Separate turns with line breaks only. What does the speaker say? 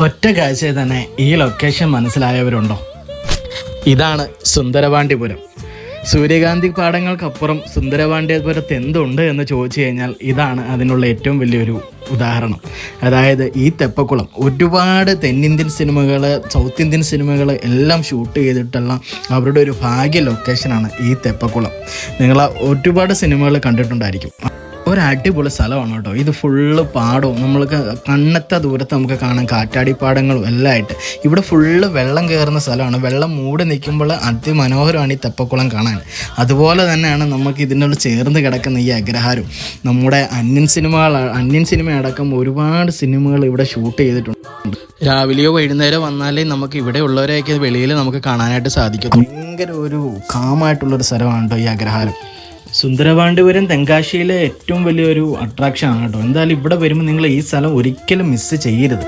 ഒറ്റ കാഴ്ചയിൽ തന്നെ ഈ ലൊക്കേഷൻ മനസ്സിലായവരുണ്ടോ? ഇതാണ് സുന്ദരപാണ്ഡ്യപുരം. സൂര്യകാന്തി പാടങ്ങൾക്കപ്പുറം സുന്ദരപാണ്ഡ്യപുരത്ത് എന്തുണ്ട് എന്ന് ചോദിച്ചു കഴിഞ്ഞാൽ ഇതാണ് അതിനുള്ള ഏറ്റവും വലിയൊരു ഉദാഹരണം. അതായത് ഈ തെപ്പക്കുളം ഒരുപാട് തെന്നിന്ത്യൻ സിനിമകൾ, സൗത്ത് ഇന്ത്യൻ സിനിമകൾ എല്ലാം ഷൂട്ട് ചെയ്തിട്ടുള്ള അവരുടെ ഒരു ഭാഗ്യ ലൊക്കേഷനാണ് ഈ തെപ്പക്കുളം. നിങ്ങൾ ഒരുപാട് സിനിമകൾ കണ്ടിട്ടുണ്ടായിരിക്കും. ഒരടിപൊളി സ്ഥലമാണ് കേട്ടോ. ഇത് ഫുള്ള് പാടവും നമ്മൾക്ക് കണ്ണെത്ത ദൂരത്ത് നമുക്ക് കാണാം കാറ്റാടിപ്പാടങ്ങളും എല്ലാം ആയിട്ട്. ഇവിടെ ഫുള്ള് വെള്ളം കയറുന്ന സ്ഥലമാണ്. വെള്ളം മൂടി നിൽക്കുമ്പോൾ അതിമനോഹരമാണ് ഈ തെപ്പക്കുളം കാണാൻ. അതുപോലെ തന്നെയാണ് നമുക്ക് ഇതിനോട് ചേർന്ന് കിടക്കുന്ന ഈ അഗ്രഹാരം. നമ്മുടെ അന്യൻ സിനിമ അടക്കം ഒരുപാട് സിനിമകൾ ഇവിടെ ഷൂട്ട് ചെയ്തിട്ടുണ്ട്. രാവിലെയോ വൈകുന്നേരം വന്നാലേ നമുക്ക് ഇവിടെ ഉള്ളവരെയൊക്കെ വെളിയിൽ നമുക്ക് കാണാനായിട്ട് സാധിക്കും. ഭയങ്കര ഒരു കാമായിട്ടുള്ളൊരു സ്ഥലമാണ് കേട്ടോ ഈ അഗ്രഹാരം. സുന്ദരപാണ്ഡ്യപുരം തെങ്കാശിയിലെ ഏറ്റവും വലിയൊരു അട്രാക്ഷൻ ആണ് കേട്ടോ. എന്തായാലും ഇവിടെ വരുമ്പോൾ നിങ്ങൾ ഈ സ്ഥലം ഒരിക്കലും മിസ് ചെയ്യരുത്.